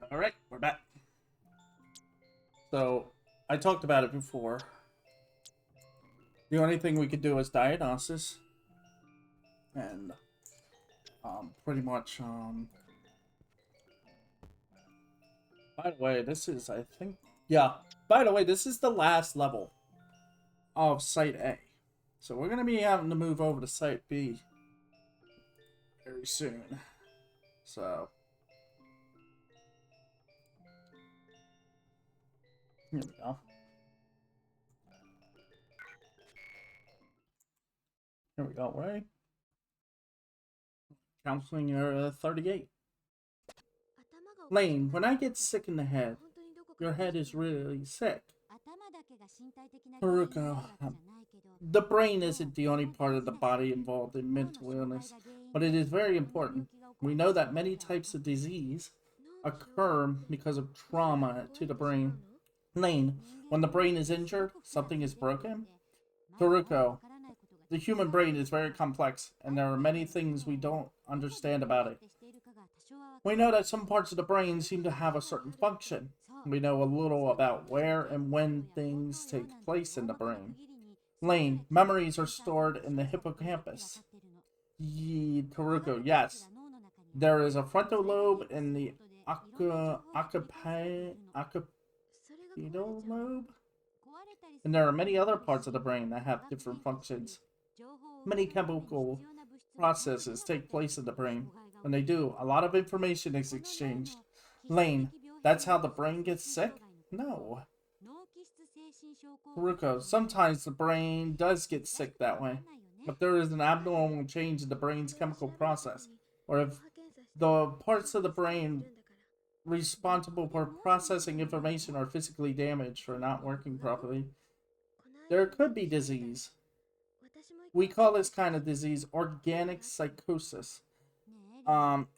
Alright, we're back. So, I talked about it before. The only thing we could do is diagnosis. And, pretty much, by the way, this is, I think, yeah. By the way, this is the last level of Site A. So we're going to be having to move over to Site B very soon. So, here we go. Here we go, right? Counseling area 38. Lane, when I get sick in the head, your head is really sick. Haruka, the brain isn't the only part of the body involved in mental illness, but it is very important. We know that many types of disease occur because of trauma to the brain. Lane, when the brain is injured, something is broken. Toruko, the human brain is very complex, and there are many things we don't understand about it. We know that some parts of the brain seem to have a certain function. We know a little about where and when things take place in the brain. Lane, memories are stored in the hippocampus. Toruko, yes. There is a frontal lobe in the occipital lobe. And there are many other parts of the brain that have different functions. Many chemical processes take place in the brain. When they do, a lot of information is exchanged. Lane, that's how the brain gets sick? No. Haruko, sometimes the brain does get sick that way, but there is an abnormal change in the brain's chemical process, or if the parts of the brain responsible for processing information are physically damaged or not working properly, there could be disease. We call this kind of disease organic psychosis.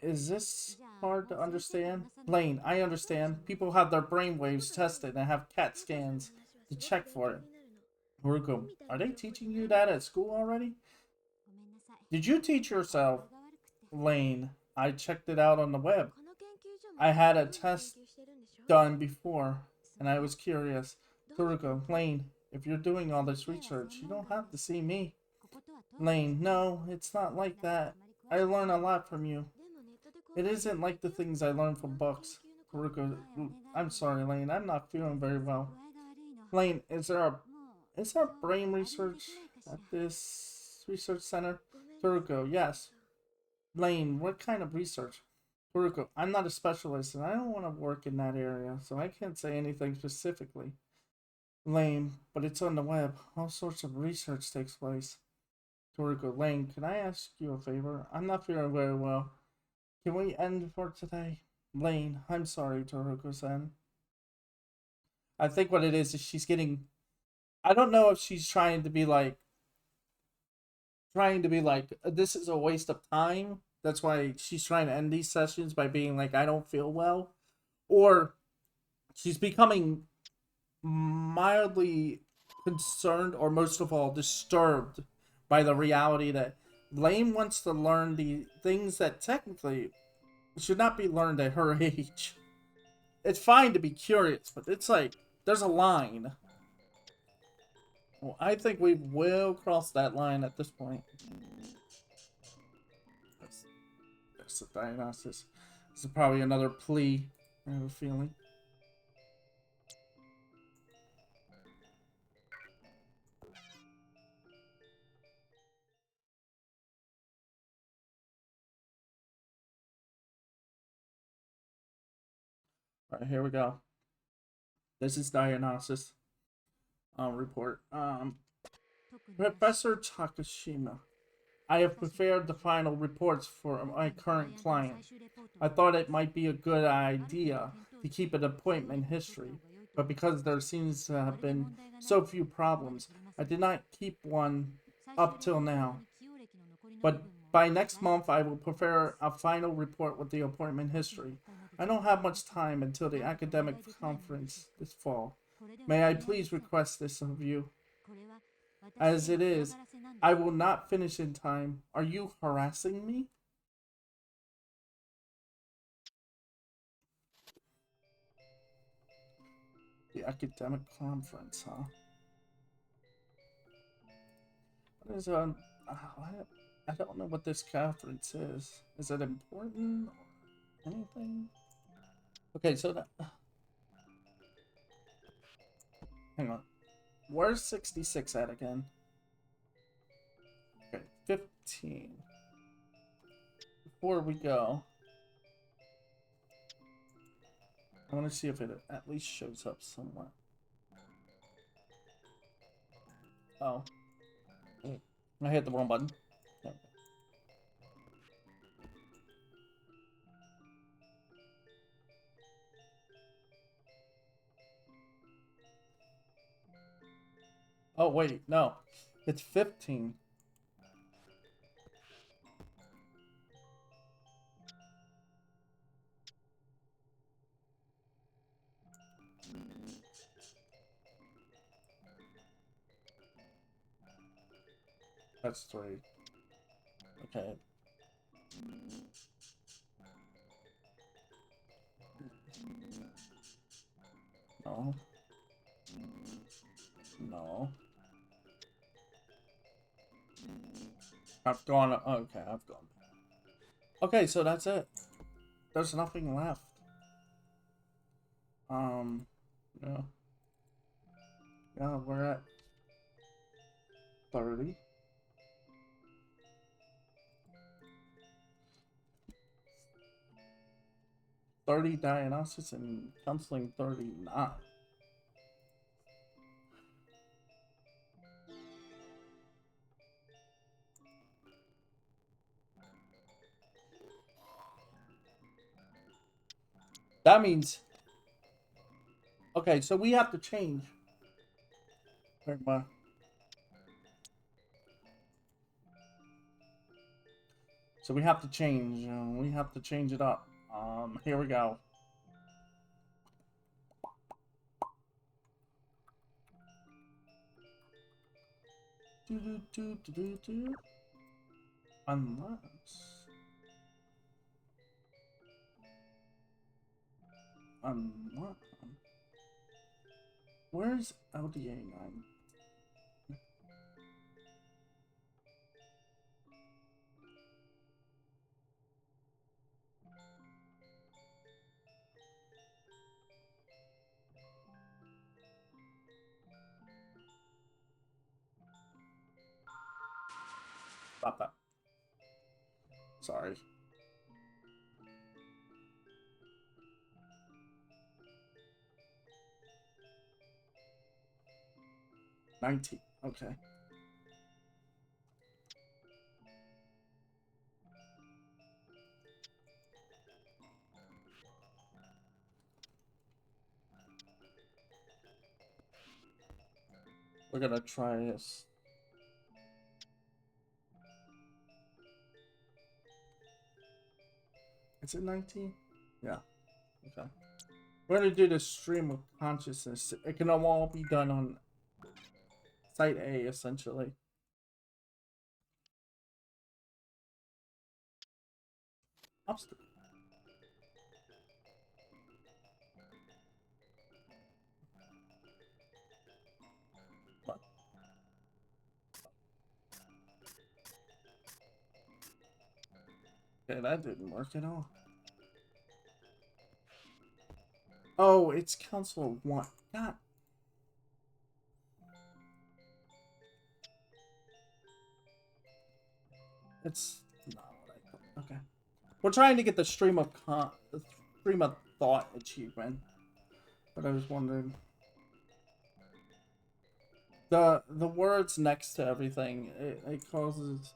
Is this hard to understand? Lane, I understand. People have their brainwaves tested and have CAT scans to check for it. Haruko, are they teaching you that at school already? Did you teach yourself? Lane, I checked it out on the web. I had a test done before, and I was curious. Haruko, Lane, if you're doing all this research, you don't have to see me. Lane, no, it's not like that. I learn a lot from you. It isn't like the things I learn from books. Haruko, I'm sorry, Lane. I'm not feeling very well. Lane, is there brain research at this research center? Haruko, yes. Lane, what kind of research? Haruko, I'm not a specialist and I don't want to work in that area, so I can't say anything specifically. Lane, but it's on the web. All sorts of research takes place. Haruko, Lane, can I ask you a favor? I'm not feeling very well. Can we end for today? Lane, I'm sorry, Toruko-san. I think what it is she's getting... I don't know if she's trying to be like, this is a waste of time. That's why she's trying to end these sessions by being like, I don't feel well. Or she's becoming mildly concerned, or most of all, disturbed by the reality that Lane wants to learn the things that technically should not be learned at her age. It's fine to be curious, but it's like, there's a line. Well, I think we will cross that line at this point. That's the diagnosis. This is probably another plea, I have a feeling. Alright, here we go. This is diagnosis report. Professor Takashima, I have prepared the final reports for my current client. I thought it might be a good idea to keep an appointment history, but because there seems to have been so few problems, I did not keep one up till now. But by next month, I will prepare a final report with the appointment history. I don't have much time until the academic conference this fall. May I please request this of you? As it is, I will not finish in time. Are you harassing me? The academic conference, huh? What is I don't know what this conference is. Is it important or anything? Okay, so that. Hang on. Where's 66 at again? Okay, 15. Before we go, I want to see if it at least shows up somewhere. Oh. I hit the wrong button. Okay. Oh, wait, no. It's 15. That's 3. Okay. No. No. I've gone. Okay, I've gone. Okay, so that's it. There's nothing left. Yeah. Yeah, we're at 30. 30 diagnosis and counseling 39. That means, okay, so we have to change. So we have to change. We have to change it up. Here we go. Unless. Where's LDA 9? Stop that. Sorry. $19. Okay. We're gonna try this. Is it 19? Yeah. Okay. We're gonna do the stream of consciousness. It can all be done on Site A, essentially. Upstairs. What? Okay, that didn't work at all. Oh, it's Council 1. God. It's not what I thought. Okay. We're trying to get the stream of thought achievement. But I was wondering. The words next to everything, it causes.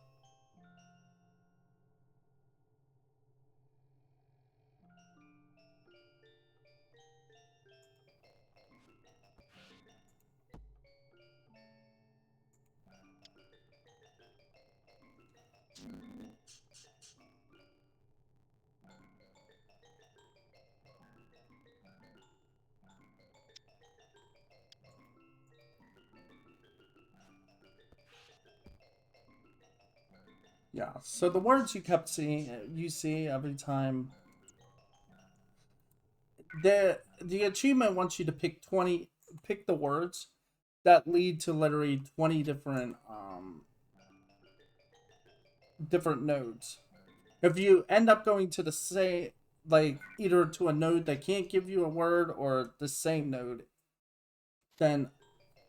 Yeah, so the words you kept seeing, you see every time. The achievement wants you to pick 20 pick the words that lead to literally 20 different nodes. If you end up going to the same, like either to a node that can't give you a word or the same node, then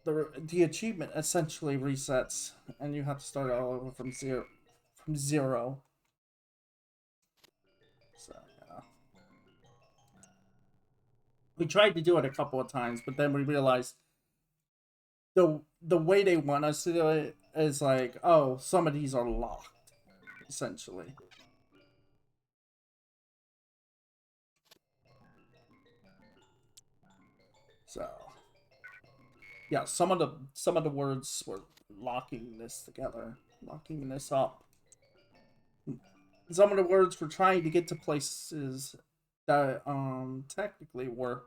the achievement essentially resets and you have to start all over from zero. So yeah. We tried to do it a couple of times, but then we realized the way they want us to do it is like, oh, some of these are locked, essentially. So yeah, some of the words were locking this together, locking this up. Some of the words were trying to get to places that technically were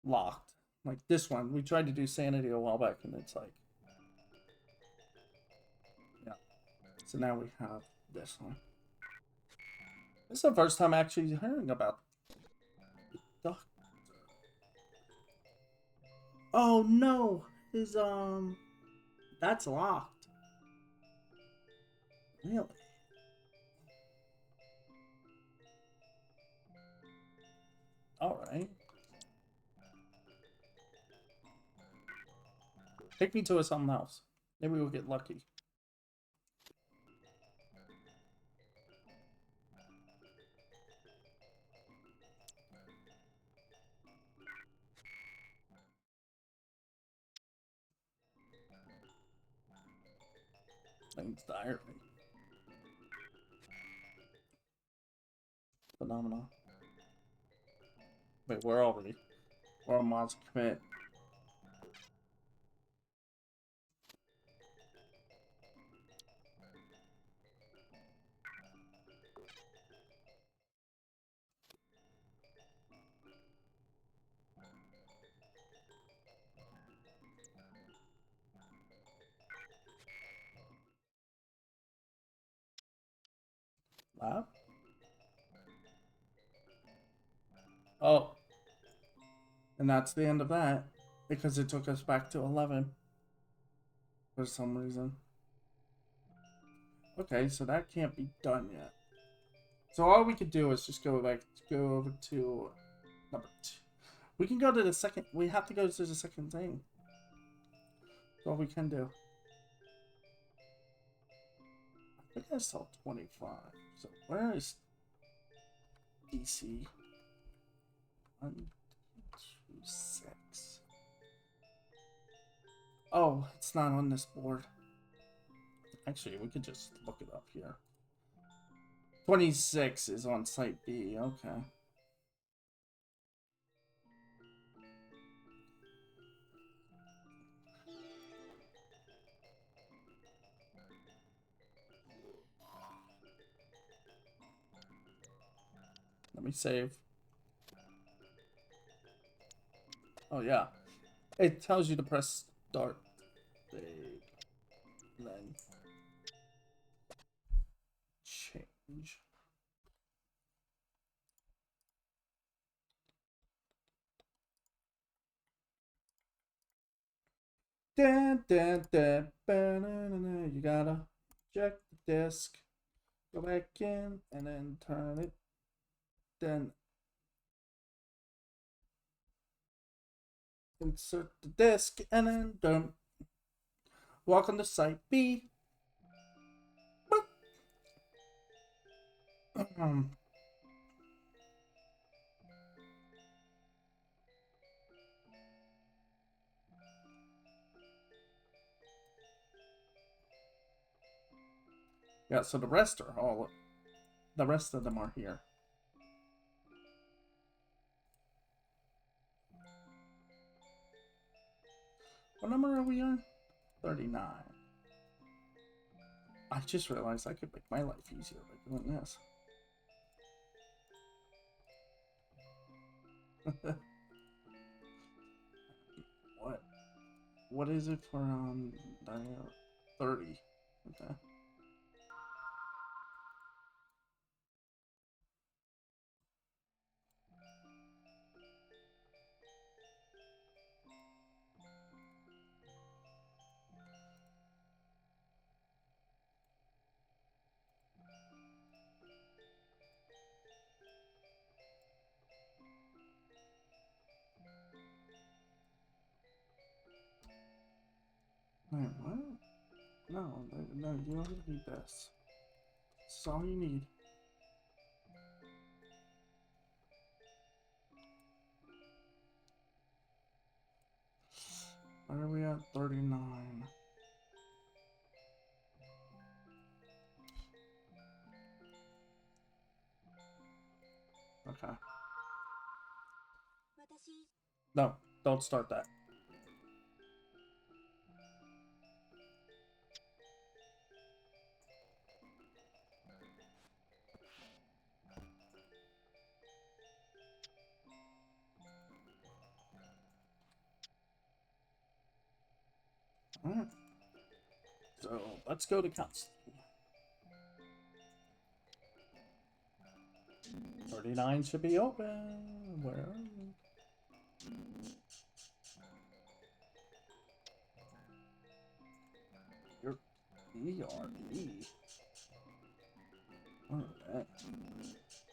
locked. Like this one, we tried to do sanity a while back, and it's like, yeah. So now we have this one. This is the first time actually hearing about the... Oh no, his that's locked. Really? All right. Take me to something else. Maybe we'll get lucky. Things dire me. Phenomenal. Wait, where are we? We're on Monster Commit. Lab? Oh. And that's the end of that. Because it took us back to 11. For some reason. Okay, so that can't be done yet. So all we could do is just go over to number 2. We can go to the second. We have to go to the second thing. That's all we can do. I think I saw 25. So where is DC? 1, 2, 6. Oh, it's not on this board. Actually, we could just look it up here. 26 is on site B. Okay. Let me save. Oh, yeah. It tells you to press start. Then change. Dun, dun, dun, you gotta check the disk. Go back in and then turn it. Then insert the disk and then done. Welcome to site B. Yeah, so the rest of them are here. What number are we on? 39. I just realized I could make my life easier by doing this. What is it for 30? Okay. Wait, what? No, no, you don't need this. This is all you need. Where are we at? 39. Okay. No, don't start that. Alright. So, let's go to counseling. 39 should be open. Where are you? You're ERD. Alright.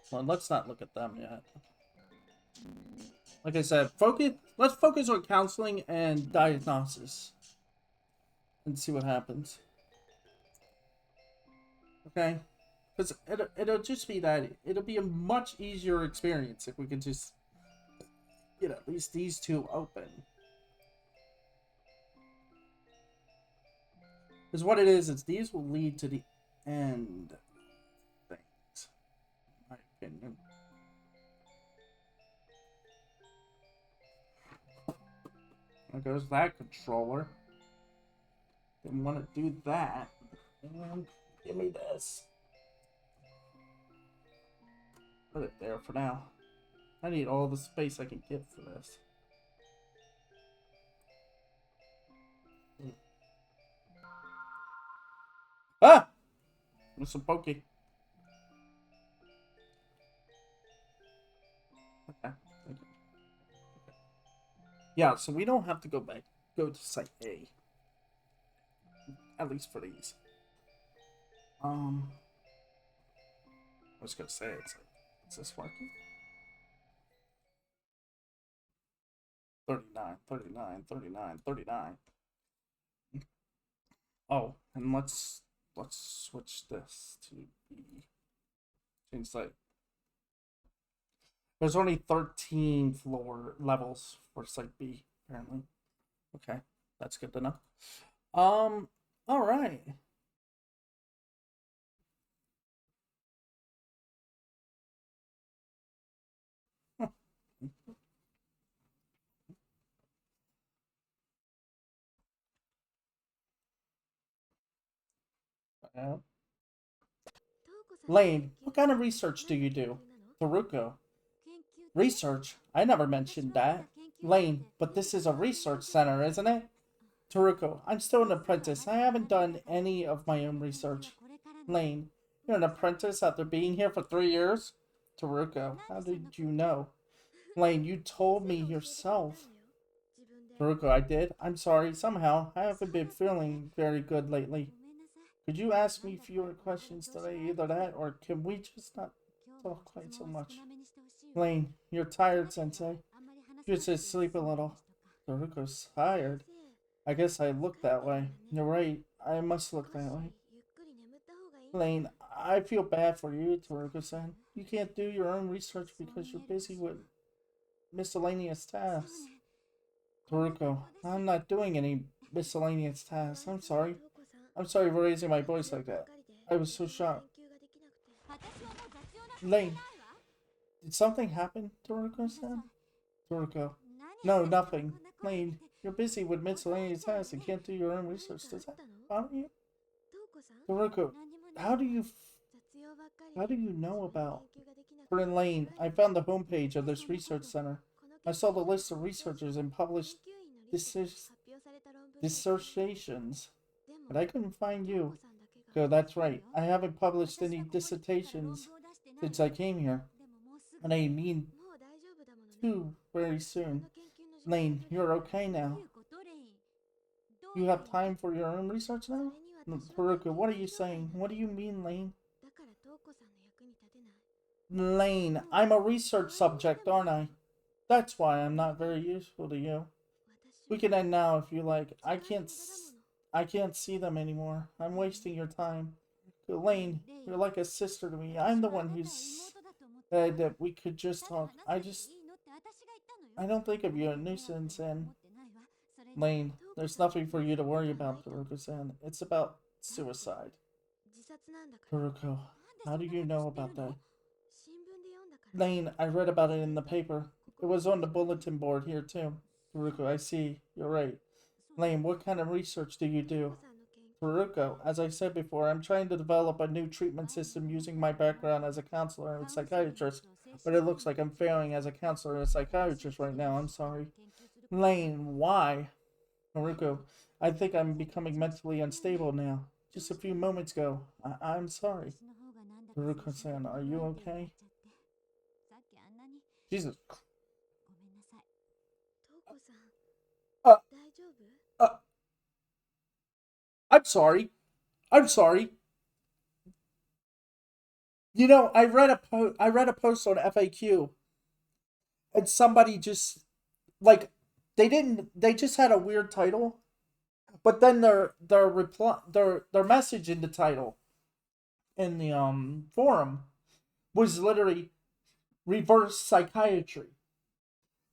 Well, let's not look at them yet. Like I said, let's focus on counseling and diagnosis. And see what happens. Okay? Because it'll just be that. It'll be a much easier experience if we could just get at least these two open. Because what it is these will lead to the end things. In my opinion. There goes that controller. Didn't want to do that. And give me this. Put it there for now. I need all the space I can get for this. Ah! There's some pokey. Okay. Yeah, so we don't have to go to site A. At least for these. I was gonna say, it's like, is this working? 39, 39, 39, 39. Oh, and let's switch this to B. Change site. There's only 13 floor levels for site B, apparently. Okay, that's good to know. All right. Lane, what kind of research do you do? Haruko. Research? I never mentioned that. Lane, but this is a research center, isn't it? Taruko, I'm still an apprentice. I haven't done any of my own research. Lane, you're an apprentice after being here for 3 years? Taruko, how did you know? Lane, you told me yourself. Taruko, I did. I'm sorry. Somehow, I haven't been feeling very good lately. Could you ask me fewer questions today? Either that, or can we just not talk quite so much? Lane, you're tired, Sensei. You should sleep a little. Taruko's tired. I guess I look that way. You're right. I must look that way. Lane, I feel bad for you, Taruko-san. You can't do your own research because you're busy with miscellaneous tasks. Taruko, I'm not doing any miscellaneous tasks. I'm sorry. I'm sorry for raising my voice like that. I was so shocked. Lane, did something happen, Taruko-san? Taruko, no, nothing. Lane, you're busy with miscellaneous tasks and can't do your own research. Does that bother you? Taruko, how do you know about Bryn Lane? I found the homepage of this research center. I saw the list of researchers and published dissertations, but I couldn't find you. Go, that's right. I haven't published any dissertations since I came here, and I mean to very soon. Lane, you're okay now. You have time for your own research now? Taruko, what are you saying? What do you mean, Lane? Lane, I'm a research subject, aren't I? That's why I'm not very useful to you. We can end now if you like. I can't I can't see them anymore. I'm wasting your time. Lane, you're like a sister to me. I'm the one who's said that we could just talk. I don't think of you a nuisance, and Lane, there's nothing for you to worry about, Haruko-san. It's about suicide. Haruko, how do you know about that? Lane, I read about it in the paper. It was on the bulletin board here too. Haruko, I see. You're right. Lane, what kind of research do you do? Haruko, as I said before, I'm trying to develop a new treatment system using my background as a counselor and psychiatrist, but it looks like I'm failing as a counselor and a psychiatrist right now. I'm sorry. Lane, why? Haruko, I think I'm becoming mentally unstable now. Just a few moments ago. I'm sorry. Haruko-san, are you okay? Jesus. Uh, uh, I'm sorry. I'm sorry. You know, I read a post on FAQ, and somebody just like they just had a weird title, but then their message in the title in the forum was literally reverse psychiatry.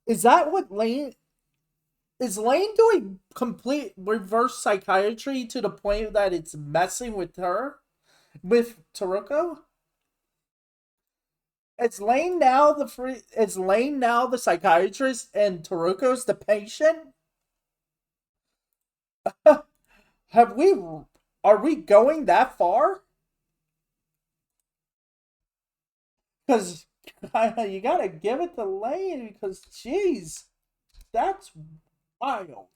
Is that what Lane is Lane doing complete reverse psychiatry to the point that it's messing with her? With Taruko? Is Lane now the psychiatrist and Taruko's the patient? Have we are we going that far? Because you gotta give it to Lane because jeez, that's wild.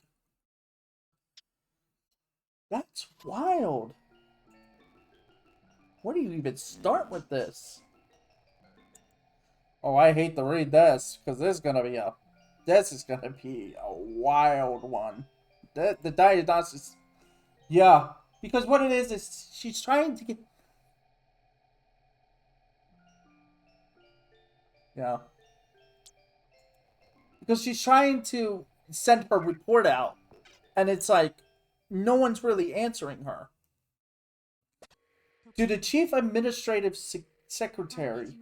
That's wild. Where do you even start with this? Oh, I hate to read this because this is gonna be a wild one. The diagnosis, yeah, because what it is she's trying to get, yeah, because she's trying to send her report out, and it's like no one's really answering her. To the chief administrative secretary,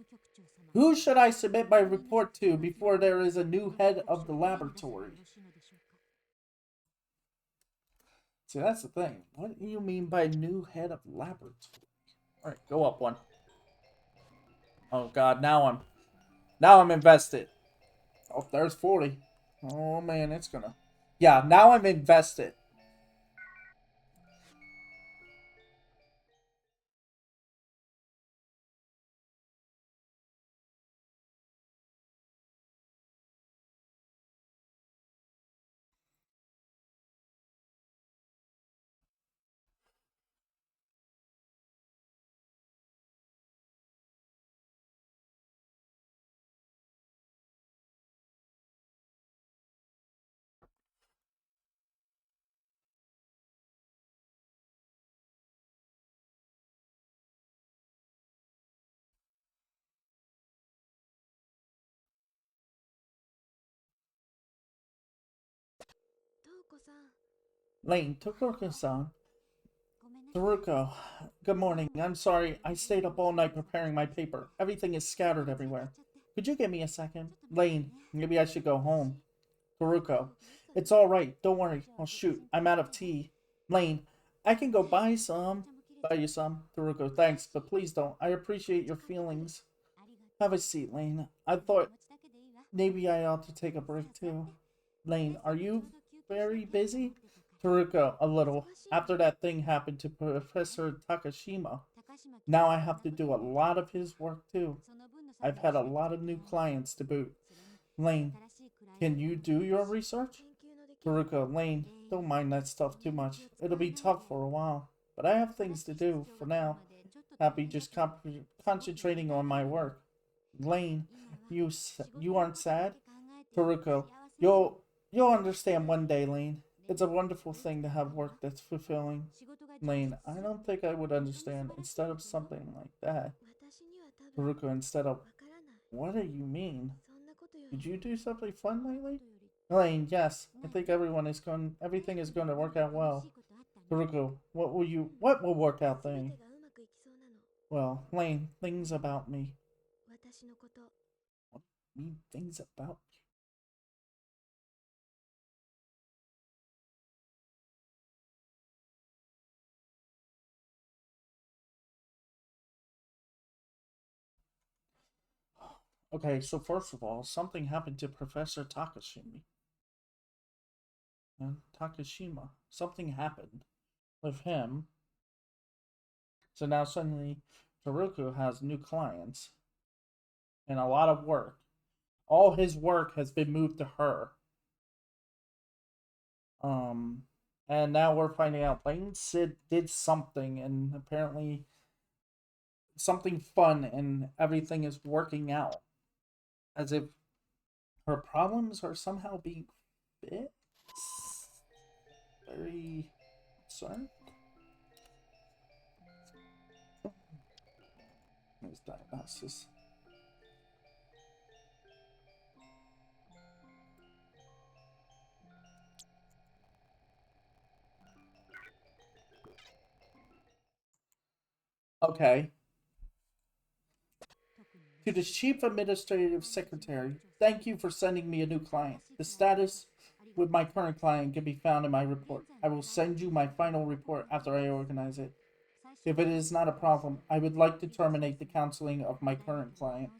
who should I submit my report to before there is a new head of the laboratory? See, that's the thing. What do you mean by new head of laboratory? All right, go up one. Oh God, now I'm invested. Oh, there's 40. Oh man, it's gonna. Yeah, now I'm invested. Lane, Tokoro-san. Taruko, good morning. I'm sorry. I stayed up all night preparing my paper. Everything is scattered everywhere. Could you give me a second? Lane, maybe I should go home. Taruko, it's alright. Don't worry. Oh shoot, I'm out of tea. Lane, I can go buy some. Buy you some. Taruko, thanks, but please don't. I appreciate your feelings. Have a seat, Lane. I thought maybe I ought to take a break too. Lane, are you very busy? Taruko, a little. After that thing happened to Professor Takashima, now I have to do a lot of his work too. I've had a lot of new clients to boot. Lane, can you do your research? Taruko, Lane, don't mind that stuff too much. It'll be tough for a while, but I have things to do for now. Happy just concentrating on my work. Lane, you aren't sad? Taruko, you'll understand one day, Lane. It's a wonderful thing to have work that's fulfilling. Lane, I don't think I would understand instead of something like that. Taruko, instead of, what do you mean? Did you do something fun lately? Lane, yes. I think everything is going to work out well. Haruko, what will work out then? Well, Lane, things about me. What do you mean, things about me? Okay, so first of all, something happened to Professor Takashimi. And Takashima. Something happened with him. So now suddenly Taruku has new clients and a lot of work. All his work has been moved to her. Um and now we're finding out Lane Sid did something, and apparently something fun, and everything is working out. As if her problems are somehow being fixed. Very concerned. There's diagnosis. Okay. To the Chief Administrative Secretary, thank you for sending me a new client. The status with my current client can be found in my report. I will send you my final report after I organize it. If it is not a problem, I would like to terminate the counseling of my current client.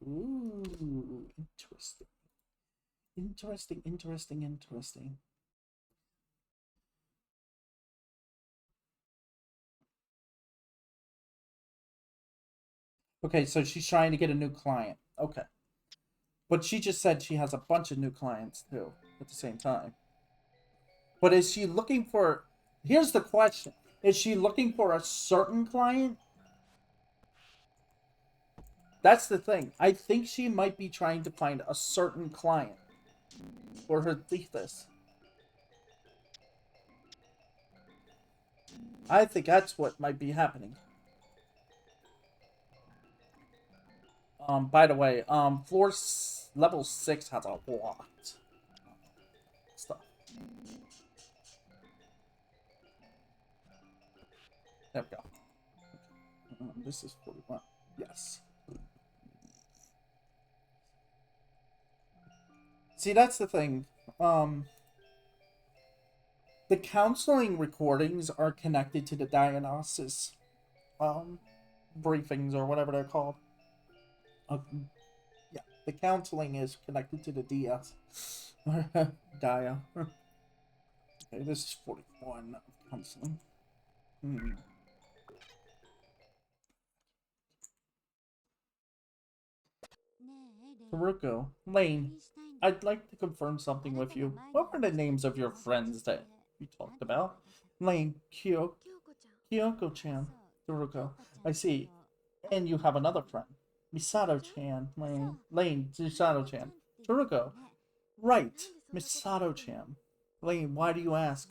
Ooh, interesting. Interesting. Okay, so she's trying to get a new client. Okay. But she just said she has a bunch of new clients too at the same time. But is she looking for. Here's the question. Is she looking for a certain client? That's the thing. I think she might be trying to find a certain client for her thesis. I think that's what might be happening. By the way, level 6 has a lot of stuff. There we go. This is 41. Yes. See, that's the thing. The counseling recordings are connected to the diagnosis briefings or whatever they're called. Yeah, the counseling is connected to the DS. Dia. Okay, this is 41 of counseling. Haruko, Lane, I'd like to confirm something with you. What were the names of your friends that you talked about? Lane, Kyoko-chan, Haruko. I see. And you have another friend. Misato-chan, Lane, Misato-chan. Haruko, right, Misato-chan. Lane, why do you ask?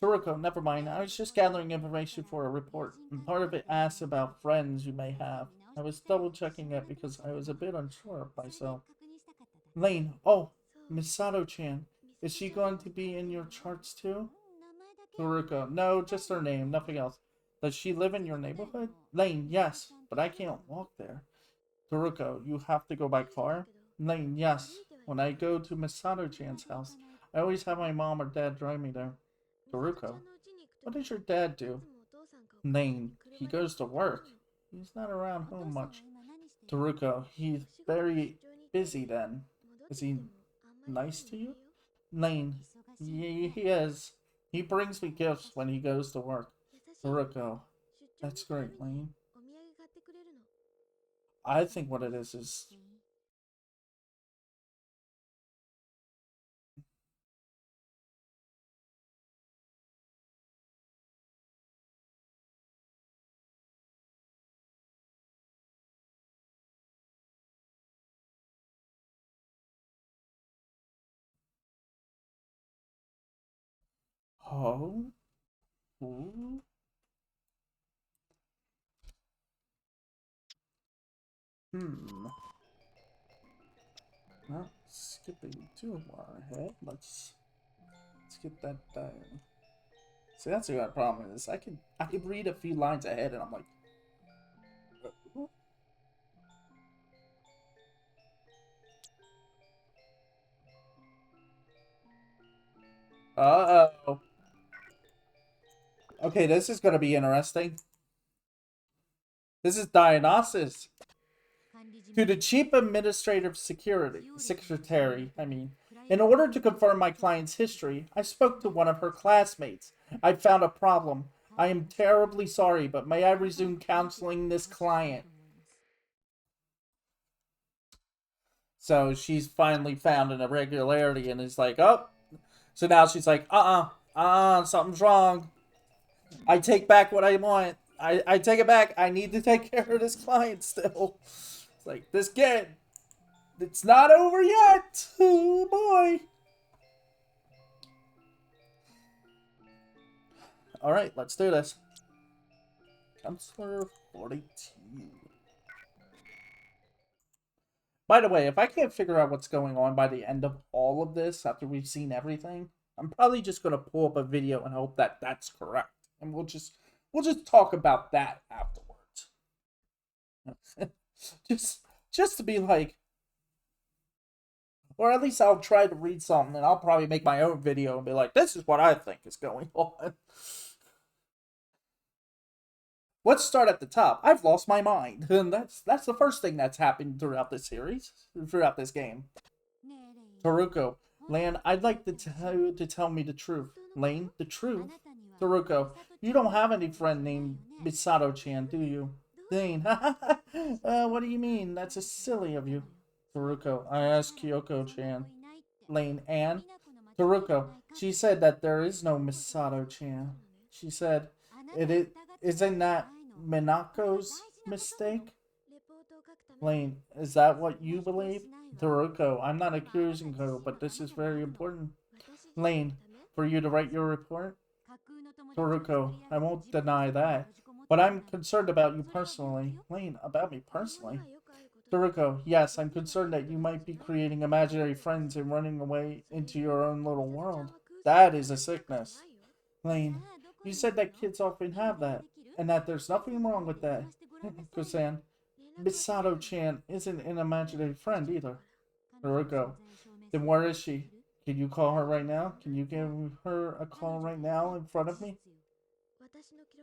Haruko, never mind. I was just gathering information for a report, and part of it asks about friends you may have. I was double checking it because I was a bit unsure of myself. Lane, oh, Misato-chan. Is she going to be in your charts too? Haruko, no, just her name, nothing else. Does she live in your neighborhood? Lane, yes, but I can't walk there. Haruko, you have to go by car? Lane, yes. When I go to Misato-chan's house, I always have my mom or dad drive me there. Haruko, what does your dad do? Lane, he goes to work. He's not around home much. Taruko, he's very busy then. Is he nice to you? Lane, he is. He brings me gifts when he goes to work. Taruko, that's great, Lane. I think what it is. Oh? Ooh. Hmm. Not skipping too far ahead. Let's Let's get that done. See, that's the other problem is I could read a few lines ahead and I'm like, uh-oh. Okay, this is gonna be interesting. This is diagnosis. To the Chief Administrative Secretary, in order to confirm my client's history, I spoke to one of her classmates. I found a problem. I am terribly sorry, but may I resume counseling this client? So she's finally found an irregularity and is like, oh. So now she's like, something's wrong. I take back what I want. I take it back. I need to take care of this client still. It's like, this kid, it's not over yet. Oh, boy. Alright, let's do this. Counselor 42. By the way, if I can't figure out what's going on by the end of all of this, after we've seen everything, I'm probably just going to pull up a video and hope that that's correct. And we'll just talk about that afterwards. just to be like, or at least I'll try to read something and I'll probably make my own video and be like, this is what I think is going on. Let's start at the top. I've lost my mind. And that's the first thing that's happened throughout this series, throughout this game. Taruko, Lan, I'd like to tell you to tell me the truth. Lane, the truth? Taruko, you don't have any friend named Misato-chan, do you? Lane, what do you mean? That's a silly of you. Taruko, I asked Kyoko-chan. Lane, and? Taruko, she said that there is no Misato-chan. She said, isn't that Minako's mistake? Lane, is that what you believe? Taruko, I'm not accusing her, but this is very important. Lane, for you to write your report? Taruko, I won't deny that. But I'm concerned about you personally. Lane, about me personally? Taruko, yes, I'm concerned that you might be creating imaginary friends and running away into your own little world. That is a sickness. Lane, you said that kids often have that, and that there's nothing wrong with that. Kusan, Misato-chan isn't an imaginary friend either. Taruko, then where is she? Can you call her right now? Can you give her a call right now in front of me?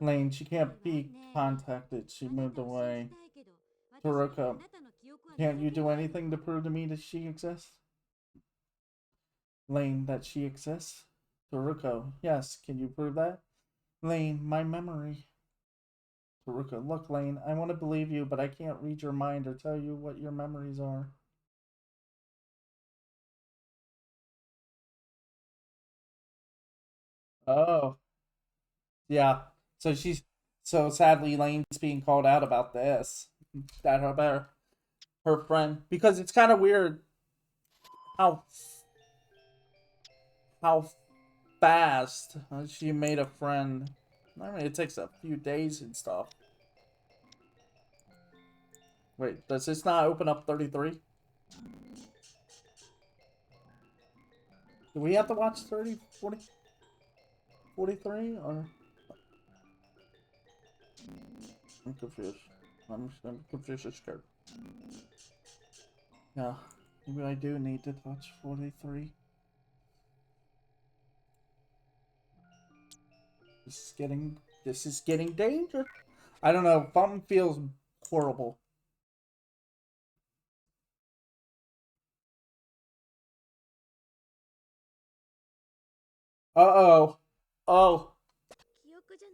Lane, she can't be contacted. She moved away. Taruko, can't you do anything to prove to me that she exists? Lane, that she exists? Taruko, yes, can you prove that? Lane, my memory. Taruko, look, Lane, I want to believe you, but I can't read your mind or tell you what your memories are. Oh, yeah. So sadly, Lane's being called out about this. That her friend, because it's kind of weird how how fast she made a friend. I mean, it takes a few days and stuff. Wait, does this not open up 33? Do we have to watch 30, 40, 43? Or... I'm confused. I'm confused and scared. Yeah, maybe I do need to watch 43. This is getting dangerous. I don't know, something feels horrible. Uh-oh. Oh.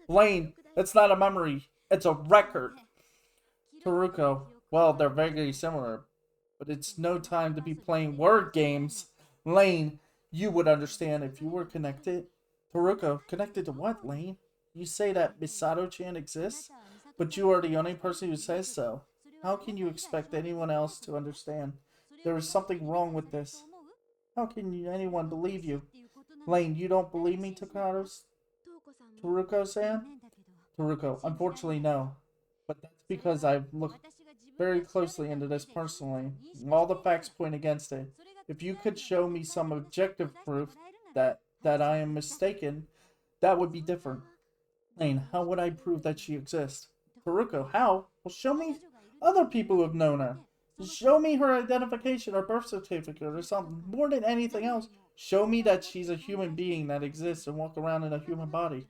Lane, that's not a memory. It's a record. Taruko, well, they're very similar, but it's no time to be playing word games. Lane, you would understand if you were connected. Taruko, connected to what, Lane? You say that Misato-chan exists, but you are the only person who says so. How can you expect anyone else to understand? There is something wrong with this. How can anyone believe you? Lane, you don't believe me, Taruko-san? Taruko, unfortunately, no. But that's because I've looked very closely into this personally. All the facts point against it. If you could show me some objective proof that that I am mistaken, that would be different. Lane, how would I prove that she exists? Haruko, how? Well, show me other people who have known her. Show me her identification or birth certificate or something. More than anything else, show me that she's a human being that exists and walk around in a human body.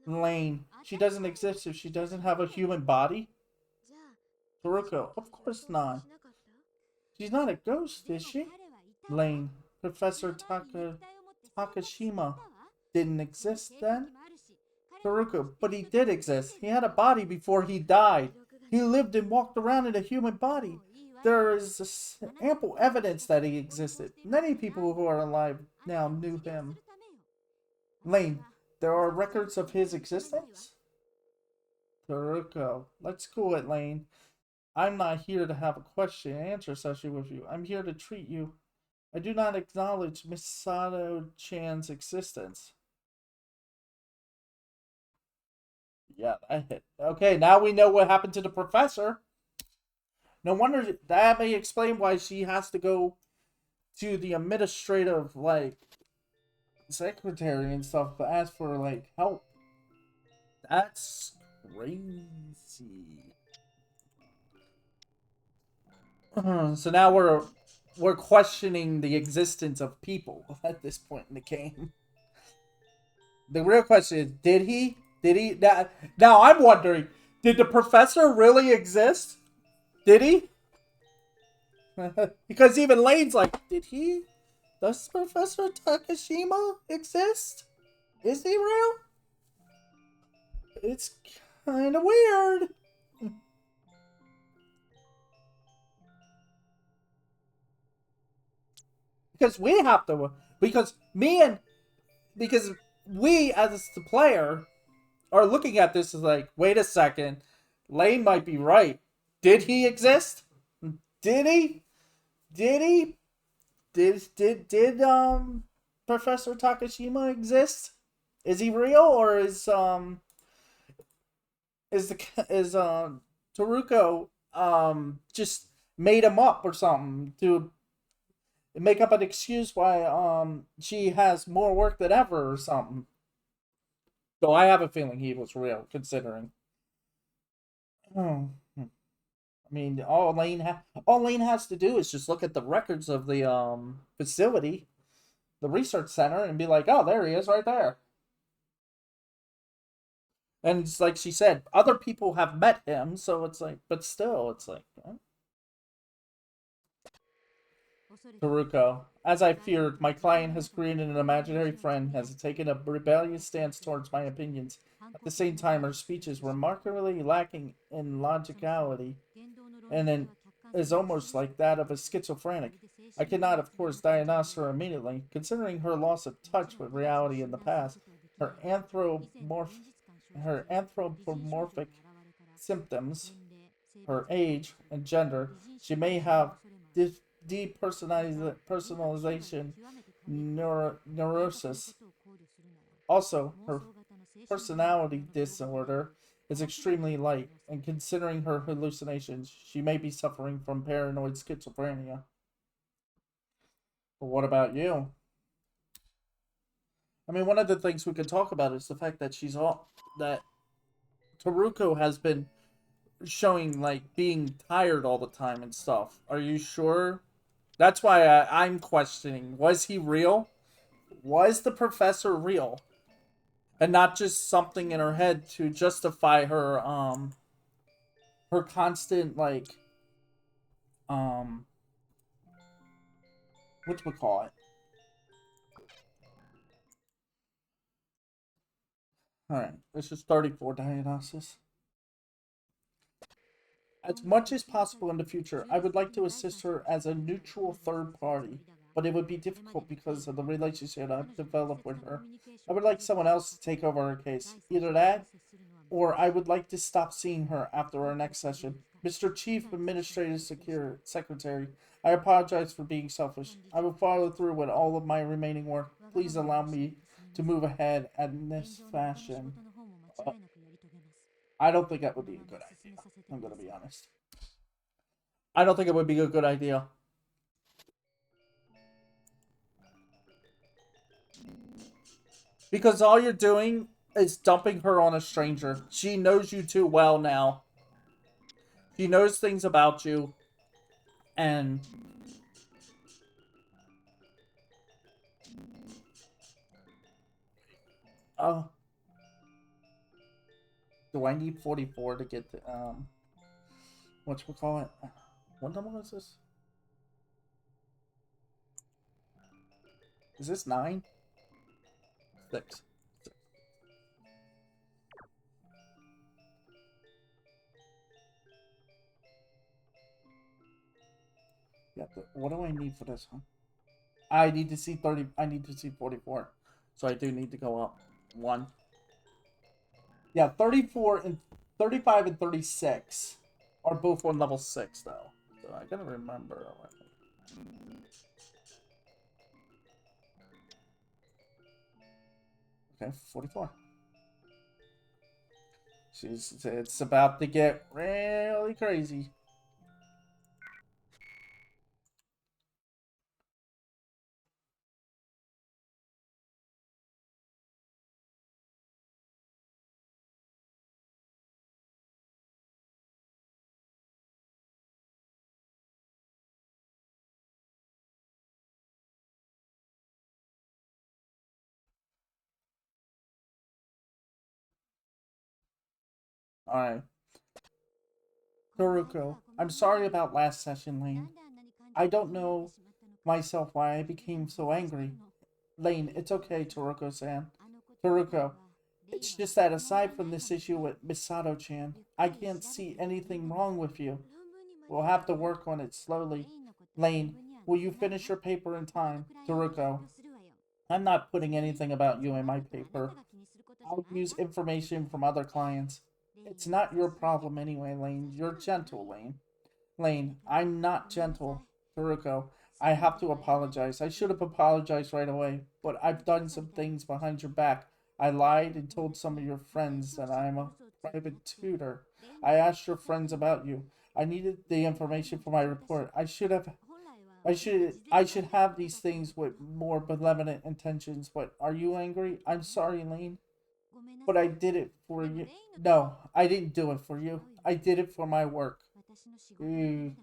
Lane, she doesn't exist if she doesn't have a human body? Haruko, of course not. She's not a ghost, is she? Lane, Professor Takashima didn't exist then? Haruko, but he did exist. He had a body before he died. He lived and walked around in a human body. There is ample evidence that he existed. Many people who are alive now knew him. Lane, there are records of his existence? Haruko, let's cool it, Lane. I'm not here to have a question and answer session with you. I'm here to treat you. I do not acknowledge Misato-chan's existence. Yeah, that hit. Okay, now we know what happened to the professor. No wonder that may explain why she has to go to the administrative, like, secretary and stuff to ask for, like, help. That's crazy. So now we're questioning the existence of people at this point in the game. The real question is, did he? Now I'm wondering, did the professor really exist? Did he? Because even Lane's like, did he? Does Professor Takashima exist? Is he real? It's kind of weird. Because we have to, because we as the player are looking at this as like, wait a second, Lane might be right. Did he exist? Did he? Did he? Did Professor Takashima exist? Is he real, or is Taruko just made him up or something to make up an excuse why she has more work than ever or something? So I have a feeling he was real, considering. Oh, I mean, all Lane has to do is just look at the records of the facility, the research center, and be like, "Oh, there he is, right there." And it's like she said, other people have met him, so it's like, but still, it's like, Haruko, as I feared, my client has created an imaginary friend, has taken a rebellious stance towards my opinions. At the same time, her speech is remarkably lacking in logicality, and is almost like that of a schizophrenic. I cannot, of course, diagnose her immediately, considering her loss of touch with reality in the past. Her anthropomorphic symptoms, her age and gender, she may have depersonalization neurosis. Also, her personality disorder is extremely light, and considering her hallucinations, she may be suffering from paranoid schizophrenia. But what about you? I mean, one of the things we could talk about is the fact that that Taruko has been showing like being tired all the time and stuff. Are you sure? That's why I'm questioning. Was he real? Was the professor real? And not just something in her head to justify her constant like what do we call it? Alright, this is 34 diagnosis. As much as possible in the future, I would like to assist her as a neutral third party, but it would be difficult because of the relationship I've developed with her. I would like someone else to take over her case. Either that, or I would like to stop seeing her after our next session. Mr. Chief Administrative Secretary, I apologize for being selfish. I will follow through with all of my remaining work. Please allow me to move ahead in this fashion. I don't think that would be a good idea. I'm going to be honest. I don't think it would be a good idea. Because all you're doing is dumping her on a stranger. She knows you too well now. She knows things about you. And... Oh. Do I need 44 to get the, whatchamacallit? What number is this? Is this 9? 6. Yeah, what do I need for this one? I need to see 30. I need to see 44. So I do need to go up 1. Yeah, 34 and 35 and 36 are both on level 6, though. So I gotta remember. Okay, 44. It's about to get really crazy. Alright. Toruko, I'm sorry about last session, Lane. I don't know myself why I became so angry. Lane, it's okay, Toruko-san. Toruko, it's just that aside from this issue with Misato-chan, I can't see anything wrong with you. We'll have to work on it slowly. Lane, will you finish your paper in time? Toruko, I'm not putting anything about you in my paper. I'll use information from other clients. It's not your problem anyway, Lane. You're gentle, Lane. Lane, I'm not gentle. Haruko, I have to apologize. I should have apologized right away, but I've done some things behind your back. I lied and told some of your friends that I'm a private tutor. I asked your friends about you. I needed the information for my report. I should have these things with more benevolent intentions, but are you angry? I'm sorry, Lane. But I did it for you. No, I didn't do it for you. I did it for my work. Mm.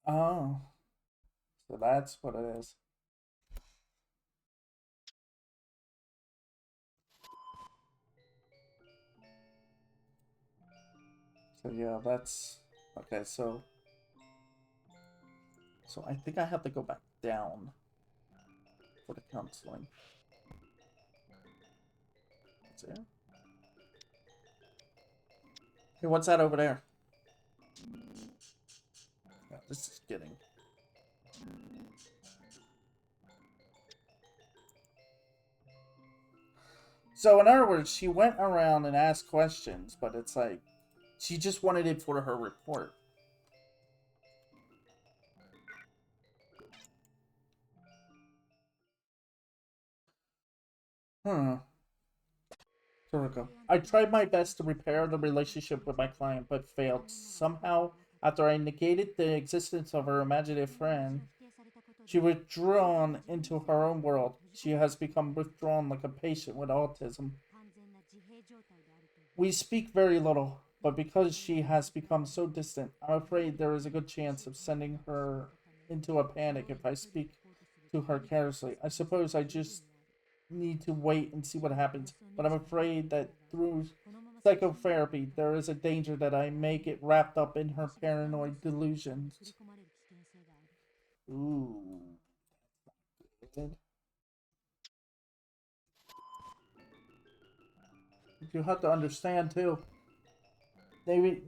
Oh, so that's what it is. So yeah, that's okay. So I think I have to go back down for the counseling. That's it. Hey, what's that over there? Yeah, this is getting. So in other words, she went around and asked questions, but it's like she just wanted it for her report. Hmm. Toriko. I tried my best to repair the relationship with my client, but failed. Somehow, after I negated the existence of her imaginative friend, she withdrawn into her own world. She has become withdrawn like a patient with autism. We speak very little, but because she has become so distant, I'm afraid there is a good chance of sending her into a panic if I speak to her carelessly. I suppose I just need to wait and see what happens, but I'm afraid that through psychotherapy, there is a danger that I may get wrapped up in her paranoid delusions. Ooh. You have to understand too. Maybe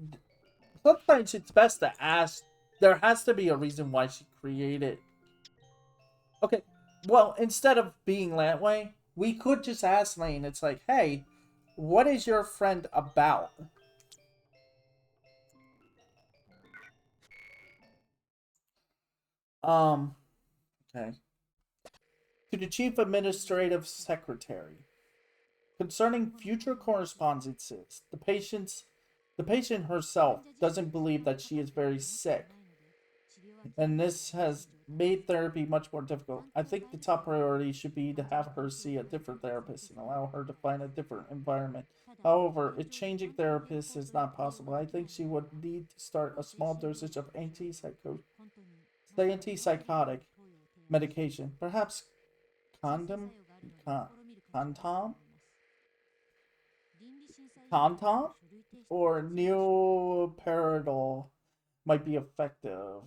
sometimes it's best to ask. There has to be a reason why she created. Okay, well, instead of being that way, we could just ask Lane. It's like, hey, what is your friend about? Okay. To the chief administrative secretary. Concerning future correspondences, the patient herself doesn't believe that she is very sick, and this has made therapy much more difficult. I think the top priority should be to have her see a different therapist and allow her to find a different environment. However, if changing therapists is not possible, I think she would need to start a small dosage of antipsychotic medication, perhaps condom, con, contom, contom, or neoparidol might be effective.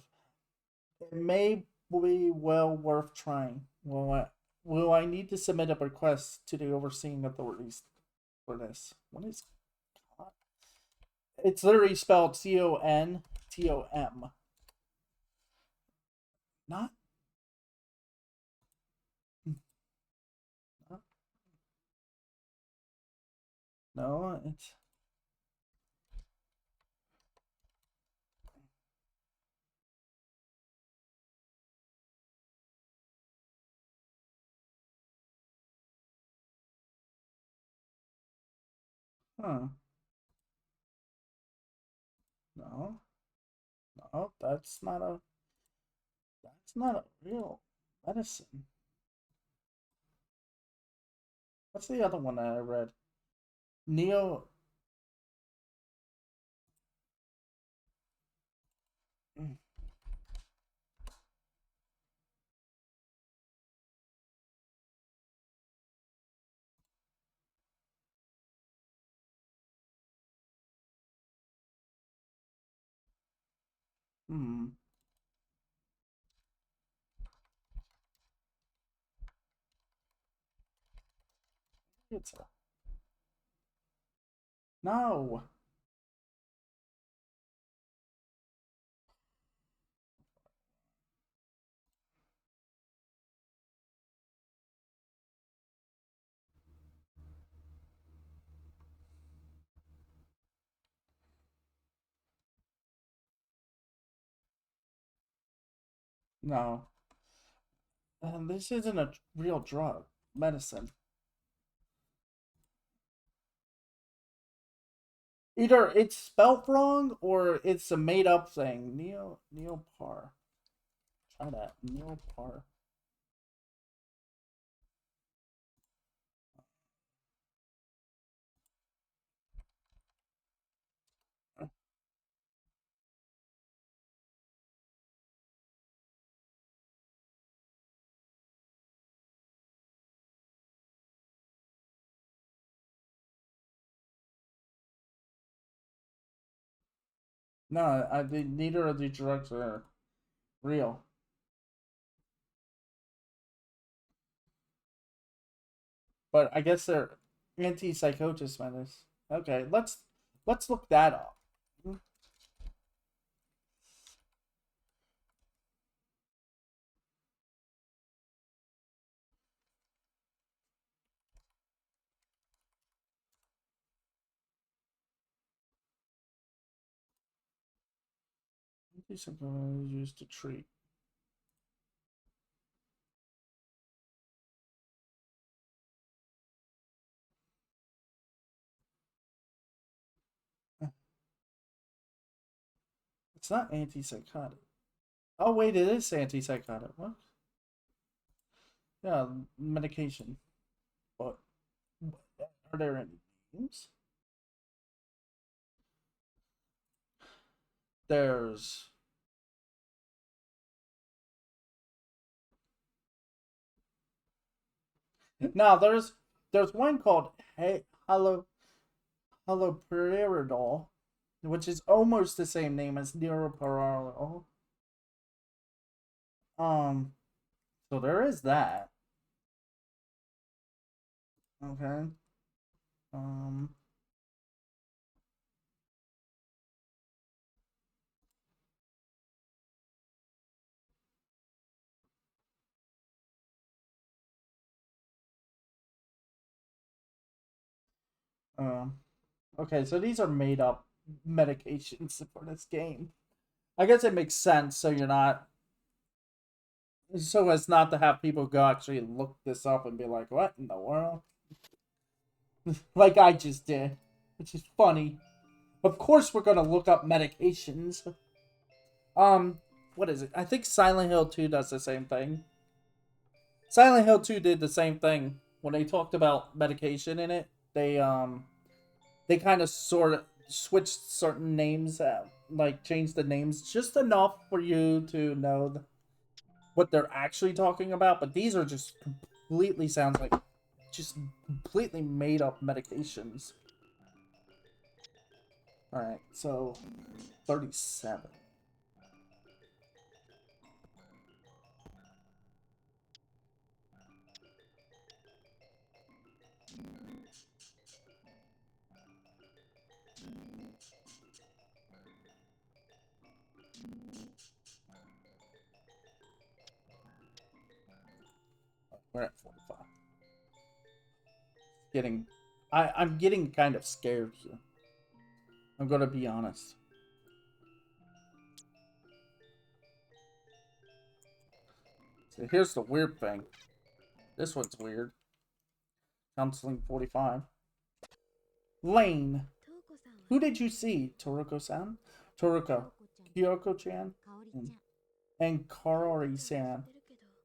It may be well worth trying. Will I need to submit a request to the overseeing authorities for this? What is it's literally spelled CONTOM. Not. No, it's. Huh. No. No, that's not a real medicine. What's the other one that I read? Neo. Hmm. It's a no. No. This isn't a real drug. Medicine. Either it's spelt wrong or it's a made up thing. Neopar. Try that. Neopar. No, neither of these drugs are real. But I guess they're antipsychotic medicine. Okay, let's look that up. Antipsychotics used to treat. It's not antipsychotic. Oh wait, it is antipsychotic. What? Yeah, medication. But are there any names? There's now there's one called Hey haloperidol, which is almost the same name as neuroperidol. So there is that. Okay. Um. Um. Okay, so these are made up medications for this game. I guess it makes sense. So you're not. So as not to have people go actually look this up and be like, "What in the world?" like I just did, which is funny. Of course, we're gonna look up medications. What is it? I think Silent Hill 2 does the same thing. Silent Hill 2 did the same thing when they talked about medication in it. They kind of sort of switched certain names, like changed the names just enough for you to know what they're actually talking about. But these are just completely sounds like just completely made up medications. All right, so 37. We're at 45. I'm getting kind of scared here. I'm gonna be honest. So here's the weird thing. This one's weird. Counseling 45. Lane. Who did you see? Toruko-san? Toruko. Kyoko-chan? And Karori-san.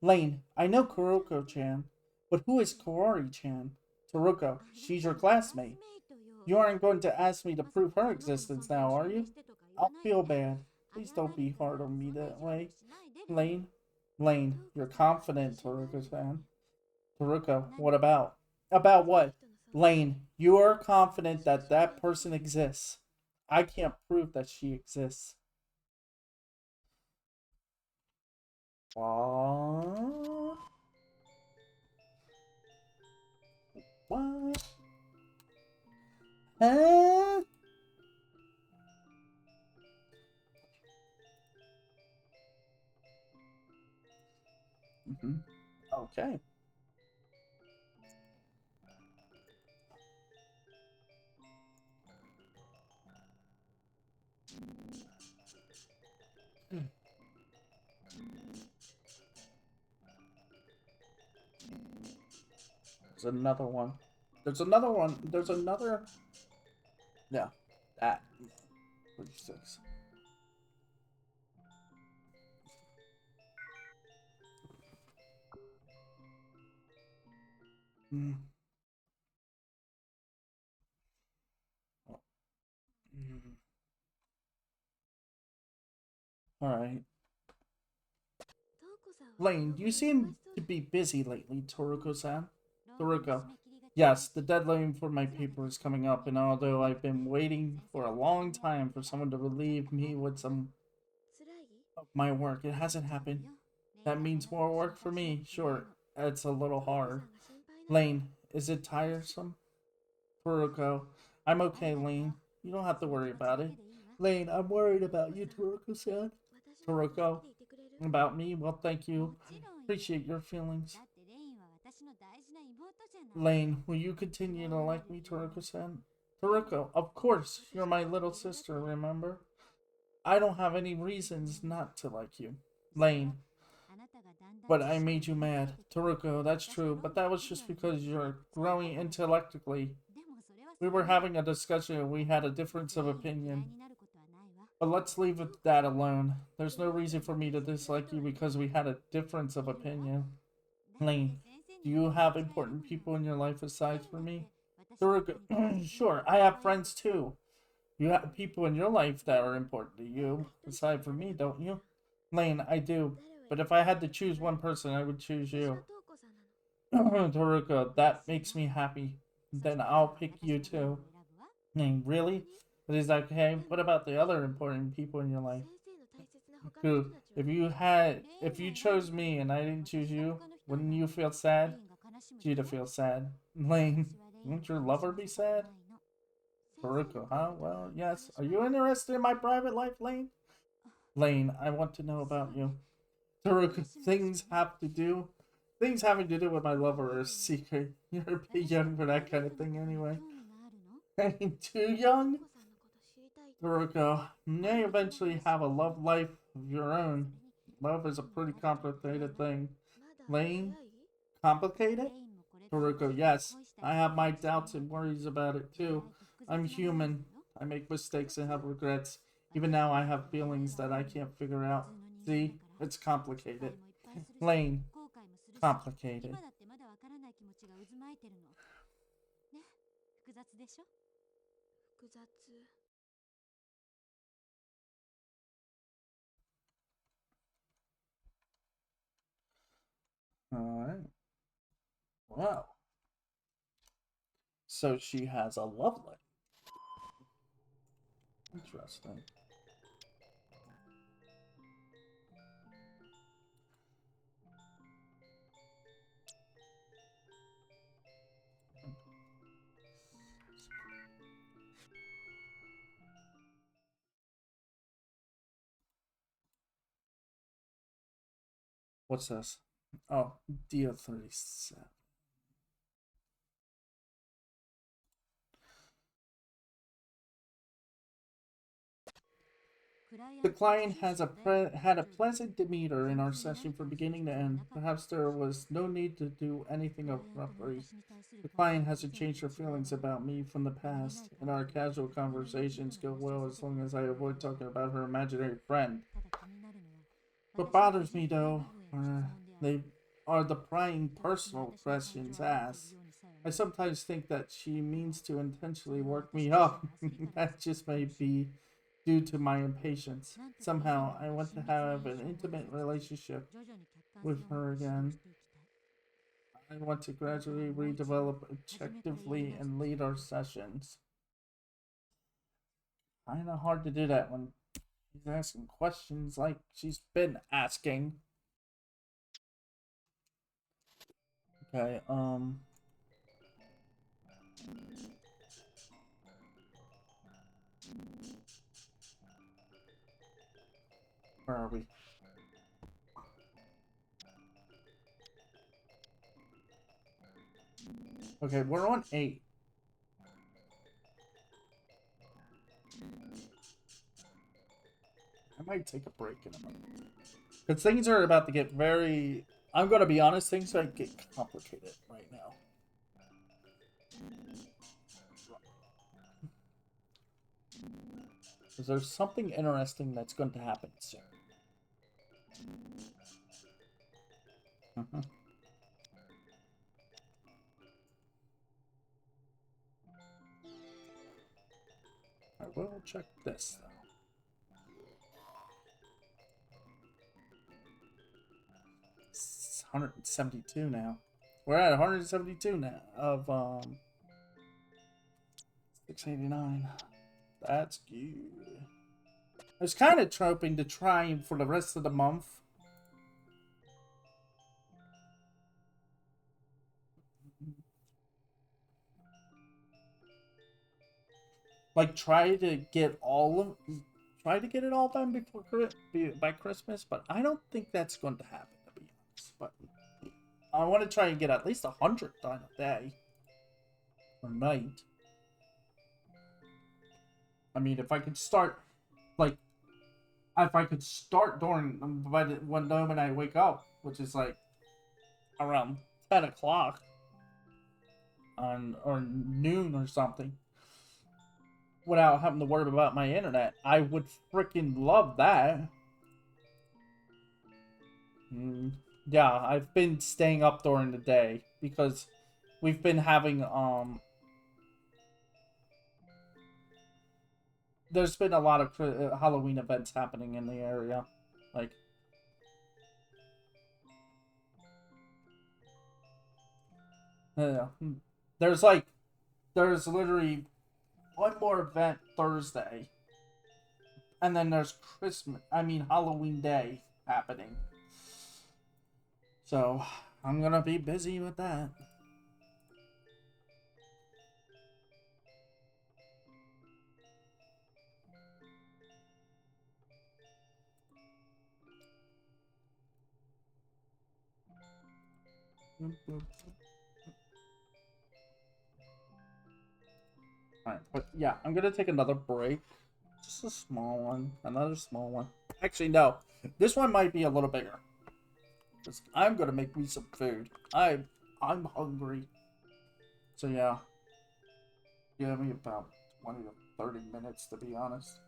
Lane. I know Kuroko-chan. But who is Karori-chan? Toruko. She's your classmate. You aren't going to ask me to prove her existence now, are you? I'll feel bad. Please don't be hard on me that way. Lane? Lane, you're confident, Toruko-san. Toruko, what about? About what? Lane, you are confident that that person exists. I can't prove that she exists. What? What? Huh? Okay. There's another one. There's another one. There's another. Yeah, that. 36. Mm. Mm. All right. Lane, you seem to be busy lately, Toruko-san. Toruko. Yes, the deadline for my paper is coming up, and although I've been waiting for a long time for someone to relieve me with some of my work, it hasn't happened. That means more work for me. Sure, it's a little hard. Lane, is it tiresome? Toruko. I'm okay, Lane. You don't have to worry about it. Lane, I'm worried about you, Toruko-san. Toruko. About me? Well, thank you. Appreciate your feelings. Lane, will you continue to like me, Toruko-san? Toruko, of course. You're my little sister, remember? I don't have any reasons not to like you. Lane, but I made you mad. Toruko, that's true, but that was just because you're growing intellectually. We were having a discussion and we had a difference of opinion. But let's leave that alone. There's no reason for me to dislike you because we had a difference of opinion. Lane, do you have important people in your life aside from me? Sure, I have friends too. You have people in your life that are important to you, aside from me, don't you? Lane, I do. But if I had to choose one person, I would choose you. Toruko, that makes me happy. Then I'll pick you too. Lane, really? But is that okay? What about the other important people in your life? Who, if you chose me and I didn't choose you, wouldn't you feel sad? You'd feel sad. Lane, won't your lover be sad? Baruko, huh? Well, yes. Are you interested in my private life, Lane? Lane, I want to know about you. Baruko, things having to do with my lover are a secret. You're a bit young for that kind of thing anyway. Ain't too young? Baruko, you may eventually have a love life of your own. Love is a pretty complicated thing. Lane, complicated? Toriko, yes, I have my doubts and worries about it too. I'm human. I make mistakes and have regrets. Even now, I have feelings that I can't figure out. See, it's complicated. Lane, complicated. Alright. Wow. So she has a love life. Interesting. What's this? Oh, DO37. The client has had a pleasant demeanor in our session from beginning to end. Perhaps there was no need to do anything abruptly. The client hasn't changed her feelings about me from the past, and our casual conversations go well as long as I avoid talking about her imaginary friend. What bothers me, though, they are the prying personal questions asked. I sometimes think that she means to intentionally work me up. That just may be due to my impatience. Somehow, I want to have an intimate relationship with her again. I want to gradually redevelop objectively and lead our sessions. Kinda hard to do that when she's asking questions like she's been asking. Okay, where are we? Okay, we're on 8. I might take a break in a moment. Because things are about to get very... I'm going to be honest, things are get complicated right now. Because there's something interesting that's going to happen soon. I will check this, though. 172 now. We're at 172 now of 689. That's good. I was kind of hoping to try for the rest of the month. Like try to get it all done before by Christmas, but I don't think that's going to happen, to be honest. But I want to try and get at least 100 done a day or night. I mean, if I could start, like, if I could start during when I wake up, which is like around 10 o'clock on or noon or something, without having to worry about my internet, I would freaking love that. Yeah, I've been staying up during the day because we've been having there's been a lot of Halloween events happening in the area, like yeah, there's literally one more event Thursday, and then there's Halloween Day happening. So I'm gonna be busy with that. Alright, but yeah, I'm gonna take another break. Just a small one. Another small one. Actually, no. This one might be a little bigger. I'm gonna make me some food. I'm hungry. So yeah, give me about 20 to 30 minutes to be honest.